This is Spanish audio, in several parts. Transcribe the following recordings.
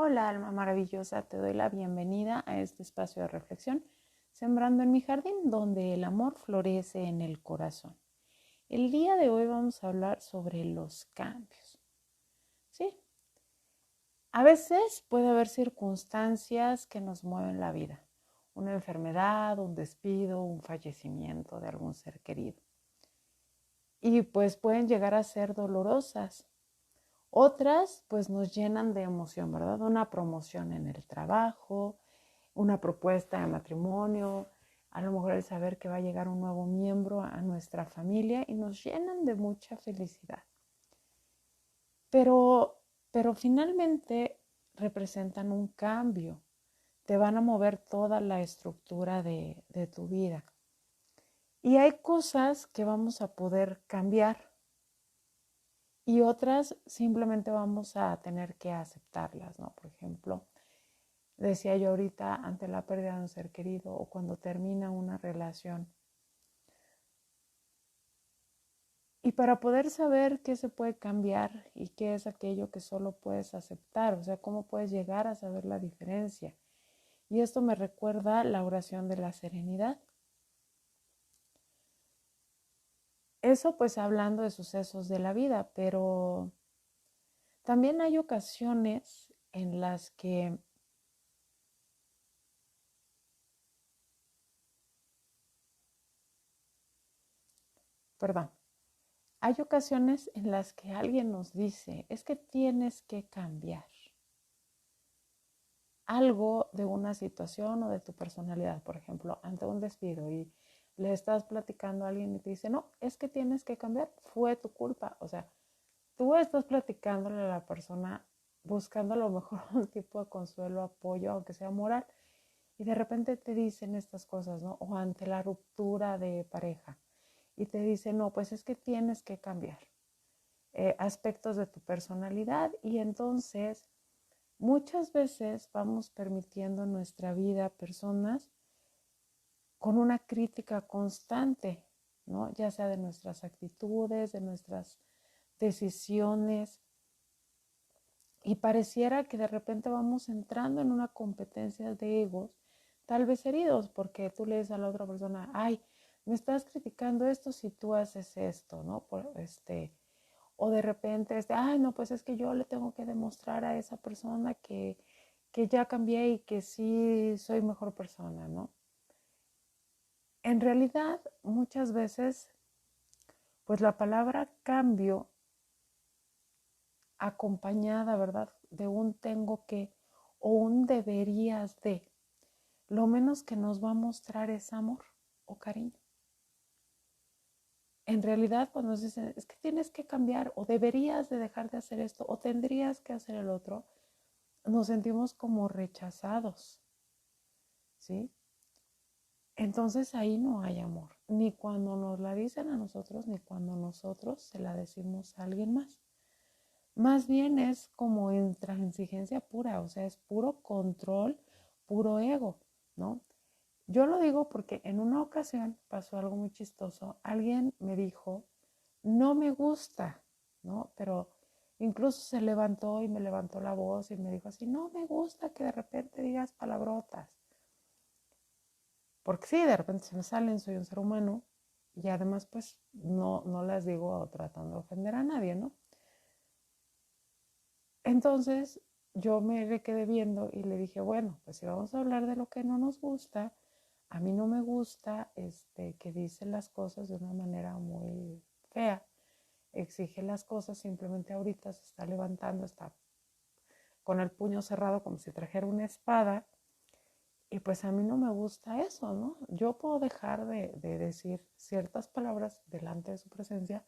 Hola, alma maravillosa, te doy la bienvenida a este espacio de reflexión, Sembrando en mi jardín, donde el amor florece en el corazón. El día de hoy vamos a hablar sobre los cambios. ¿Sí? A veces puede haber circunstancias que nos mueven la vida. Una enfermedad, un despido, un fallecimiento de algún ser querido. Y pues pueden llegar a ser dolorosas. Otras pues nos llenan de emoción, ¿verdad? Una promoción en el trabajo, una propuesta de matrimonio, a lo mejor el saber que va a llegar un nuevo miembro a nuestra familia y nos llenan de mucha felicidad. Pero finalmente representan un cambio, te van a mover toda la estructura de tu vida. Y hay cosas que vamos a poder cambiar y otras simplemente vamos a tener que aceptarlas, ¿no? Por ejemplo, decía yo ahorita, ante la pérdida de un ser querido o cuando termina una relación. Y para poder saber qué se puede cambiar y qué es aquello que solo puedes aceptar, o sea, cómo puedes llegar a saber la diferencia. Y esto me recuerda la oración de la serenidad. Eso pues hablando de sucesos de la vida, pero también hay ocasiones en las que, perdón, hay ocasiones en las que alguien nos dice, es que tienes que cambiar algo de una situación o de tu personalidad, por ejemplo, ante un despido y le estás platicando a alguien y te dice, no, es que tienes que cambiar, fue tu culpa. O sea, tú estás platicándole a la persona buscando a lo mejor un tipo de consuelo, apoyo, aunque sea moral, y de repente te dicen estas cosas, ¿no? O ante la ruptura de pareja y te dicen, no, pues es que tienes que cambiar aspectos de tu personalidad y entonces muchas veces vamos permitiendo en nuestra vida personas con una crítica constante, ¿no? Ya sea de nuestras actitudes, de nuestras decisiones, y pareciera que de repente vamos entrando en una competencia de egos, tal vez heridos, porque tú le dices a la otra persona, ay, me estás criticando esto si tú haces esto, ¿no? O de repente, ay, no, pues es que yo le tengo que demostrar a esa persona que ya cambié y que sí soy mejor persona, ¿no? En realidad, muchas veces, pues la palabra cambio acompañada, ¿verdad? De un tengo que o un deberías de, lo menos que nos va a mostrar es amor o cariño. En realidad, cuando nos dicen, es que tienes que cambiar o deberías de dejar de hacer esto o tendrías que hacer el otro, nos sentimos como rechazados, ¿sí? Entonces ahí no hay amor, ni cuando nos la dicen a nosotros, ni cuando nosotros se la decimos a alguien más. Más bien es como intransigencia pura, o sea, es puro control, puro ego, ¿no? Yo lo digo porque en una ocasión pasó algo muy chistoso. Alguien me dijo, no me gusta, ¿no? Pero incluso se levantó y me levantó la voz y me dijo así, no me gusta que de repente digas palabrotas. Porque sí, de repente se me salen, soy un ser humano y además pues no las digo tratando de ofender a nadie, ¿no? Entonces yo me le quedé viendo y le dije, bueno, pues si vamos a hablar de lo que no nos gusta, a mí no me gusta que dice las cosas de una manera muy fea, exige las cosas, simplemente ahorita se está levantando, está con el puño cerrado como si trajera una espada y pues a mí no me gusta eso, ¿no? Yo puedo dejar de decir ciertas palabras delante de su presencia,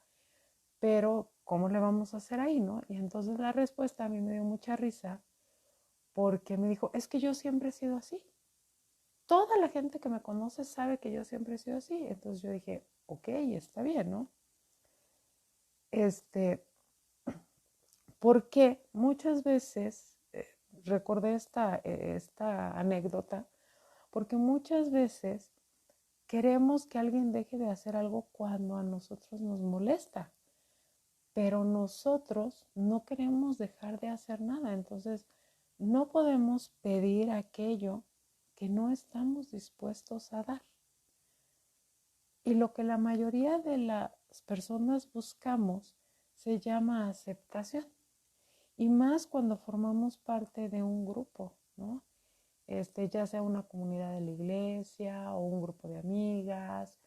pero ¿cómo le vamos a hacer ahí, no? Y entonces la respuesta a mí me dio mucha risa porque me dijo, es que yo siempre he sido así. Toda la gente que me conoce sabe que yo siempre he sido así. Entonces yo dije, ok, está bien, ¿no? Este, porque muchas veces, recordé esta anécdota, porque muchas veces queremos que alguien deje de hacer algo cuando a nosotros nos molesta, pero nosotros no queremos dejar de hacer nada. Entonces no podemos pedir aquello que no estamos dispuestos a dar. Y lo que la mayoría de las personas buscamos se llama aceptación. Y más cuando formamos parte de un grupo, ¿no? Ya sea una comunidad de la iglesia o un grupo de amigas,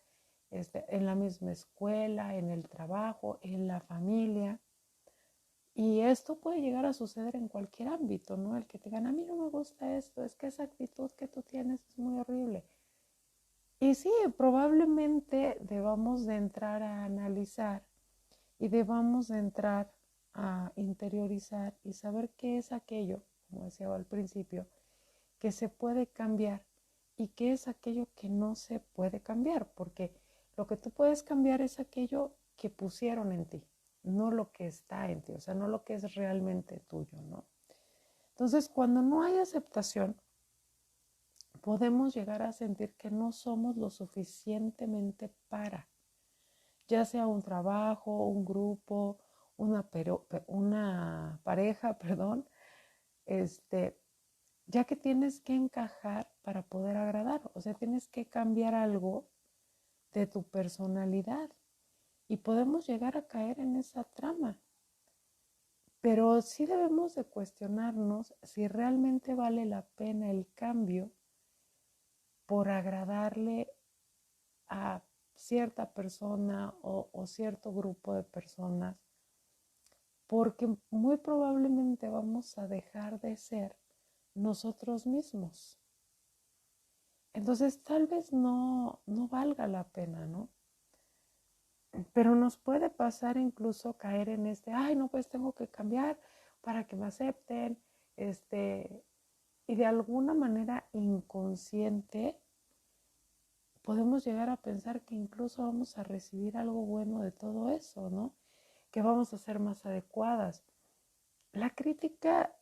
en la misma escuela, en el trabajo, en la familia. Y esto puede llegar a suceder en cualquier ámbito, ¿no? El que te digan, a mí no me gusta esto, es que esa actitud que tú tienes es muy horrible. Y sí, probablemente debamos de entrar a analizar y debamos de entrar a interiorizar y saber qué es aquello, como decía al principio, que se puede cambiar y qué es aquello que no se puede cambiar, porque lo que tú puedes cambiar es aquello que pusieron en ti, no lo que está en ti, o sea, no lo que es realmente tuyo, ¿no? Entonces, cuando no hay aceptación, podemos llegar a sentir que no somos lo suficientemente para, ya sea un trabajo, un grupo, una pareja, perdón, ya que tienes que encajar para poder agradar, o sea, tienes que cambiar algo de tu personalidad y podemos llegar a caer en esa trama. Pero sí debemos de cuestionarnos si realmente vale la pena el cambio por agradarle a cierta persona o cierto grupo de personas, porque muy probablemente vamos a dejar de ser nosotros mismos. Entonces tal vez no valga la pena, ¿no? Pero nos puede pasar incluso caer en ay, no, pues tengo que cambiar para que me acepten, y de alguna manera inconsciente podemos llegar a pensar que incluso vamos a recibir algo bueno de todo eso, ¿no? Que vamos a ser más adecuadas. La crítica,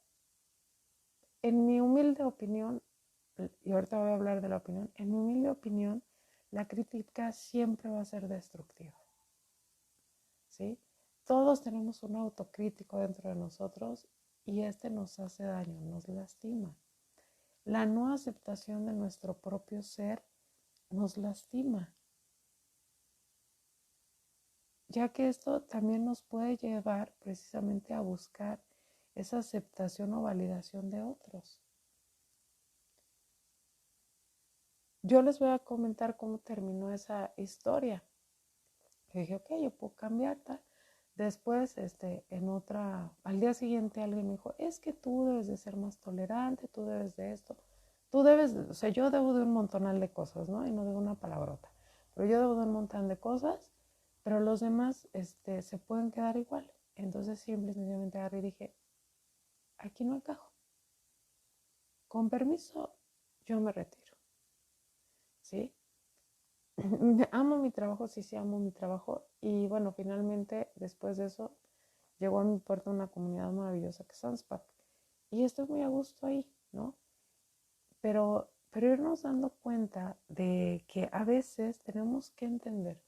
en mi humilde opinión, y ahorita voy a hablar de la opinión, en mi humilde opinión, la crítica siempre va a ser destructiva, ¿sí? Todos tenemos un autocrítico dentro de nosotros y nos hace daño, nos lastima. La no aceptación de nuestro propio ser nos lastima, ya que esto también nos puede llevar precisamente a buscar esa aceptación o validación de otros. Yo les voy a comentar cómo terminó esa historia. Yo dije, ok, yo puedo cambiar tal. Después, al día siguiente alguien me dijo, es que tú debes de ser más tolerante, tú debes de esto, tú debes, o sea, yo debo de un montonal de cosas, ¿no? Y no digo una palabrota, pero yo debo de un montón de cosas, pero los demás, se pueden quedar igual. Entonces, simplemente agarré y dije, aquí no encajo. Con permiso, yo me retiro, ¿sí? Amo mi trabajo, sí, amo mi trabajo. Y bueno, finalmente, después de eso, llegó a mi puerta una comunidad maravillosa que es Sunspot. Y estoy muy a gusto ahí, ¿no? Pero irnos dando cuenta de que a veces tenemos que entender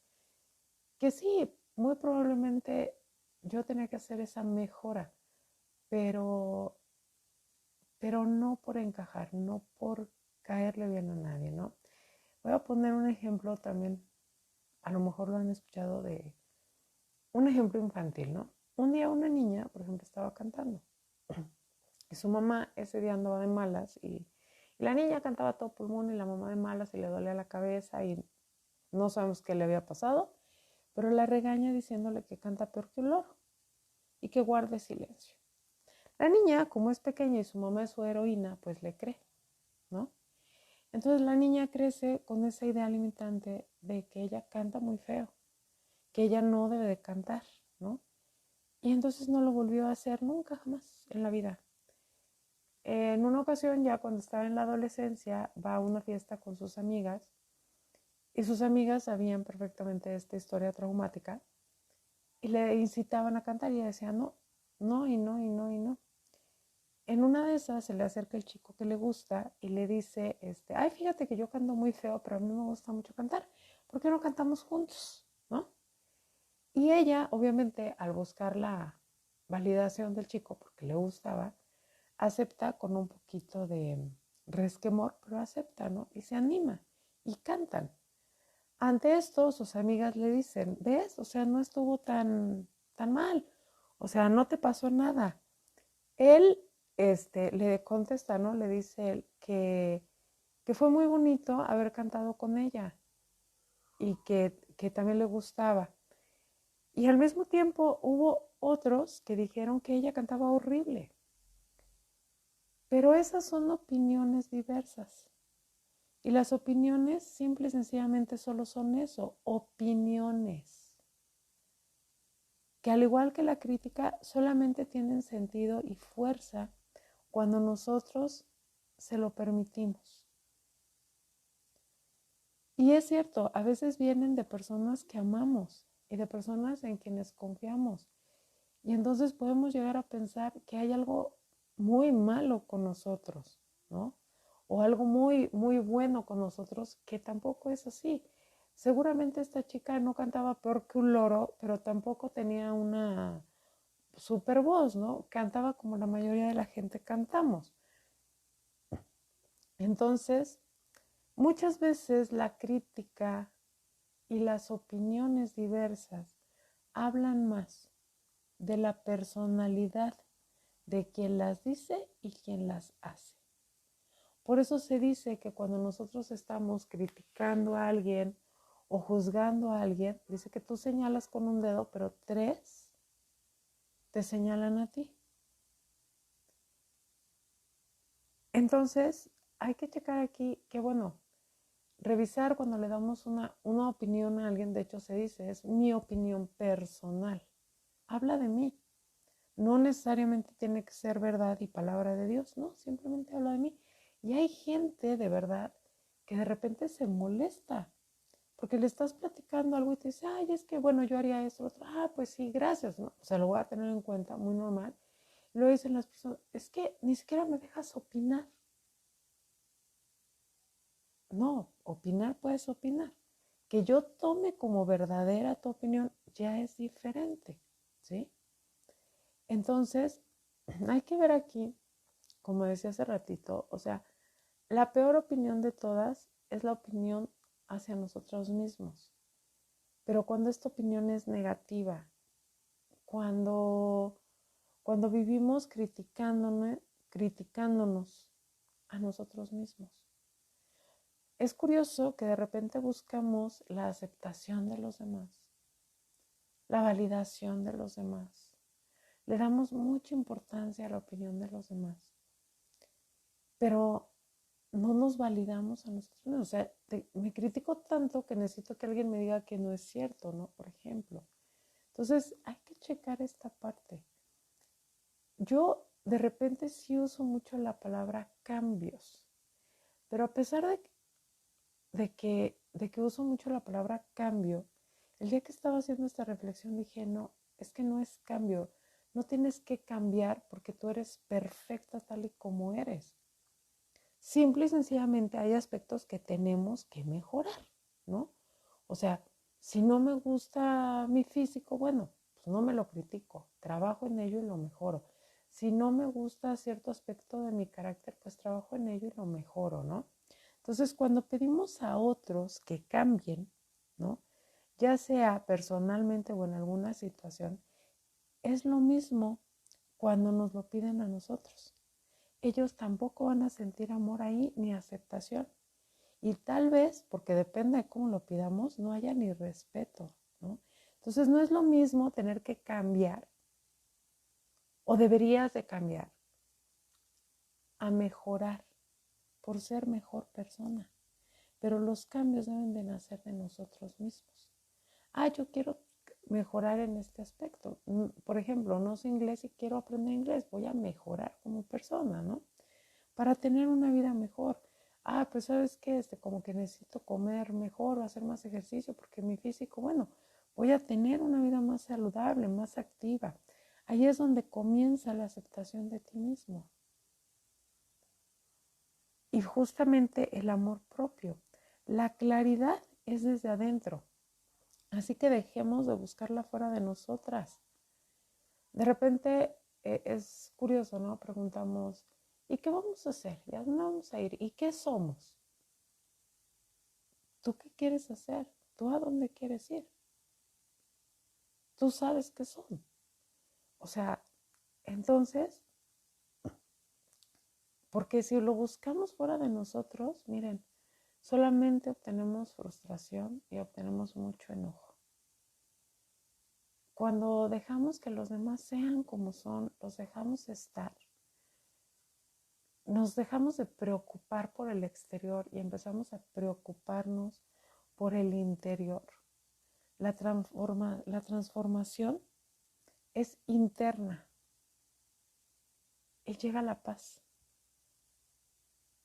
que sí, muy probablemente yo tenía que hacer esa mejora, pero, pero no por encajar, no por caerle bien a nadie, ¿no? Voy a poner un ejemplo también, a lo mejor lo han escuchado, de un ejemplo infantil, ¿no? Un día una niña, por ejemplo, estaba cantando y su mamá ese día andaba de malas y la niña cantaba a todo pulmón y la mamá de malas y le dolía la cabeza y no sabemos qué le había pasado, pero la regaña diciéndole que canta peor que un loro y que guarde silencio. La niña, como es pequeña y su mamá es su heroína, pues le cree, ¿no? Entonces la niña crece con esa idea limitante de que ella canta muy feo, que ella no debe de cantar, ¿no? Y entonces no lo volvió a hacer nunca jamás en la vida. En una ocasión, ya cuando estaba en la adolescencia, va a una fiesta con sus amigas y sus amigas sabían perfectamente de esta historia traumática y le incitaban a cantar y ella decía no, no y no y no y no. En una de esas se le acerca el chico que le gusta y le dice, ay, fíjate que yo canto muy feo, pero a mí me gusta mucho cantar. ¿Por qué no cantamos juntos? ¿No? Y ella, obviamente, al buscar la validación del chico porque le gustaba, acepta con un poquito de resquemor, pero acepta, ¿no? Y se anima y cantan. Ante esto, sus amigas le dicen, ¿ves? O sea, no estuvo tan mal. O sea, no te pasó nada. Él le contesta, ¿no? Le dice él que fue muy bonito haber cantado con ella y que también le gustaba. Y al mismo tiempo hubo otros que dijeron que ella cantaba horrible. Pero esas son opiniones diversas. Y las opiniones simple y sencillamente solo son eso, opiniones. Que al igual que la crítica, solamente tienen sentido y fuerza cuando nosotros se lo permitimos. Y es cierto, a veces vienen de personas que amamos y de personas en quienes confiamos. Y entonces podemos llegar a pensar que hay algo muy malo con nosotros, ¿no? O algo muy, muy bueno con nosotros, que tampoco es así. Seguramente esta chica no cantaba peor que un loro, pero tampoco tenía una super voz, ¿no? Cantaba como la mayoría de la gente cantamos. Entonces, muchas veces la crítica y las opiniones diversas hablan más de la personalidad de quien las dice y quien las hace. Por eso se dice que cuando nosotros estamos criticando a alguien o juzgando a alguien, dice que tú señalas con un dedo, pero 3 te señalan a ti. Entonces, hay que checar aquí que, bueno, revisar cuando le damos una opinión a alguien, de hecho se dice, es mi opinión personal. Habla de mí. No necesariamente tiene que ser verdad y palabra de Dios, no, simplemente habla de mí. Y hay gente de verdad que de repente se molesta porque le estás platicando algo y te dice, ay, es que bueno, yo haría esto, otro, pues sí, gracias, ¿no? O sea, lo voy a tener en cuenta, muy normal. Y luego dicen las personas, es que ni siquiera me dejas opinar. No, opinar puedes opinar. Que yo tome como verdadera tu opinión ya es diferente, ¿sí? Entonces, hay que ver aquí, como decía hace ratito, o sea, la peor opinión de todas es la opinión hacia nosotros mismos. Pero cuando esta opinión es negativa, cuando, cuando vivimos criticándonos a nosotros mismos. Es curioso que de repente buscamos la aceptación de los demás, la validación de los demás. Le damos mucha importancia a la opinión de los demás, pero no nos validamos a nosotros mismos. O sea, me critico tanto que necesito que alguien me diga que no es cierto, ¿no? Por ejemplo. Entonces, hay que checar esta parte. Yo de repente sí uso mucho la palabra cambios, pero a pesar de que uso mucho la palabra cambio, el día que estaba haciendo esta reflexión dije, no, es que no es cambio, no tienes que cambiar porque tú eres perfecta tal y como eres. Simple y sencillamente hay aspectos que tenemos que mejorar, ¿no? O sea, si no me gusta mi físico, bueno, pues no me lo critico, trabajo en ello y lo mejoro. Si no me gusta cierto aspecto de mi carácter, pues trabajo en ello y lo mejoro, ¿no? Entonces, cuando pedimos a otros que cambien, ¿no? Ya sea personalmente o en alguna situación, es lo mismo cuando nos lo piden a nosotros. Ellos tampoco van a sentir amor ahí ni aceptación. Y tal vez, porque depende de cómo lo pidamos, no haya ni respeto, ¿no? Entonces no es lo mismo tener que cambiar o deberías de cambiar a mejorar por ser mejor persona. Pero los cambios deben de nacer de nosotros mismos. Yo quiero mejorar en este aspecto. Por ejemplo, no sé inglés y quiero aprender inglés. Voy a mejorar como persona, ¿no? Para tener una vida mejor. Pues sabes qué, como que necesito comer mejor o hacer más ejercicio porque mi físico, bueno, voy a tener una vida más saludable, más activa. Ahí es donde comienza la aceptación de ti mismo. Y justamente el amor propio. La claridad es desde adentro. Así que dejemos de buscarla fuera de nosotras. De repente es curioso, ¿no? Preguntamos, ¿y qué vamos a hacer? ¿Y a dónde vamos a ir? ¿Y qué somos? ¿Tú qué quieres hacer? ¿Tú a dónde quieres ir? Tú sabes qué son. O sea, entonces, porque si lo buscamos fuera de nosotros, miren, solamente obtenemos frustración y obtenemos mucho enojo. Cuando dejamos que los demás sean como son, los dejamos estar, nos dejamos de preocupar por el exterior y empezamos a preocuparnos por el interior. La transformación es interna y llega la paz.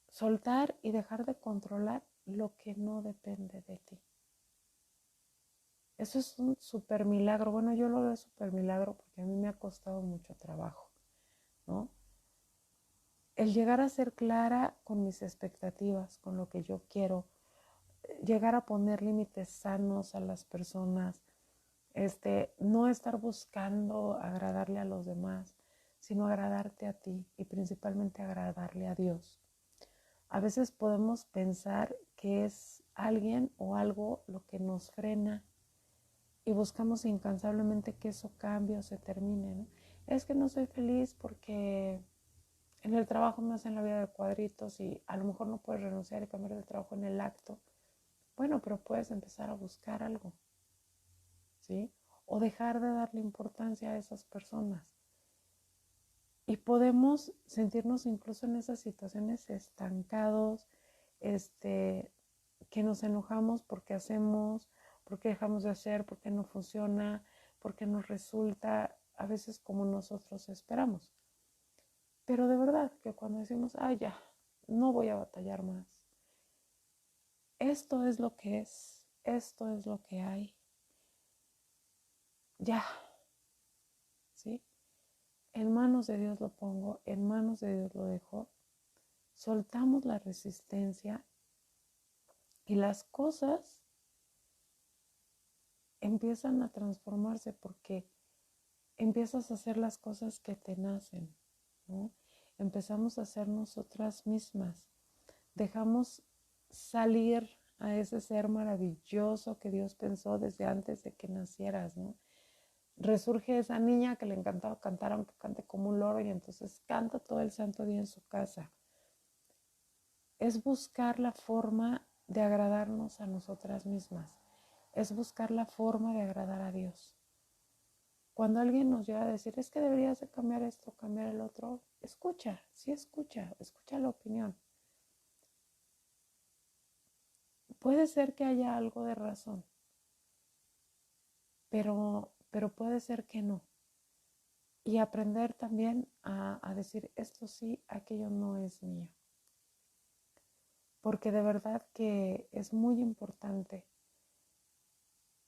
Soltar y dejar de controlar lo que no depende de ti. Eso es un súper milagro. Bueno, yo lo veo súper milagro porque a mí me ha costado mucho trabajo, ¿no? El llegar a ser clara con mis expectativas, con lo que yo quiero, llegar a poner límites sanos a las personas, no estar buscando agradarle a los demás, sino agradarte a ti y principalmente agradarle a Dios. A veces podemos pensar que es alguien o algo lo que nos frena y buscamos incansablemente que eso cambie o se termine, ¿no? Es que no soy feliz porque en el trabajo me hacen la vida de cuadritos y a lo mejor no puedes renunciar y cambiar de trabajo en el acto. Bueno, pero puedes empezar a buscar algo, ¿sí? O dejar de darle importancia a esas personas. Y podemos sentirnos incluso en esas situaciones estancados, que nos enojamos porque hacemos, porque dejamos de hacer, porque no funciona, porque nos resulta a veces como nosotros esperamos. Pero de verdad que cuando decimos, ya, no voy a batallar más, esto es lo que es, esto es lo que hay, ya, ¿sí? En manos de Dios lo pongo, en manos de Dios lo dejo, soltamos la resistencia y las cosas empiezan a transformarse porque empiezas a hacer las cosas que te nacen, ¿no? Empezamos a ser nosotras mismas, dejamos salir a ese ser maravilloso que Dios pensó desde antes de que nacieras, ¿no? Resurge esa niña que le encantaba cantar, aunque cante como un loro, y entonces canta todo el santo día en su casa. Es buscar la forma de agradarnos a nosotras mismas, es buscar la forma de agradar a Dios. Cuando alguien nos llega a decir, es que deberías de cambiar esto, cambiar el otro, escucha, sí escucha la opinión. Puede ser que haya algo de razón, pero puede ser que no. Y aprender también a decir, esto sí, aquello no es mío. Porque de verdad que es muy importante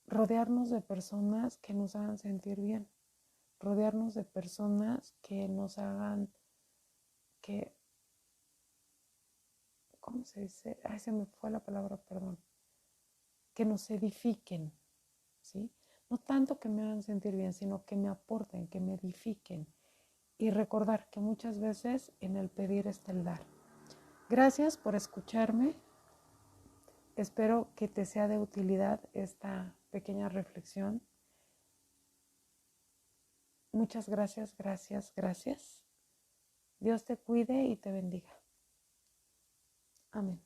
rodearnos de personas que nos hagan sentir bien, rodearnos de personas que nos hagan que, ¿cómo se dice? Ay, se me fue la palabra, perdón. Que nos edifiquen, ¿sí? No tanto que me hagan sentir bien, sino que me aporten, que me edifiquen. Y recordar que muchas veces en el pedir está el dar. Gracias por escucharme. Espero que te sea de utilidad esta pequeña reflexión. Muchas gracias, gracias, gracias. Dios te cuide y te bendiga. Amén.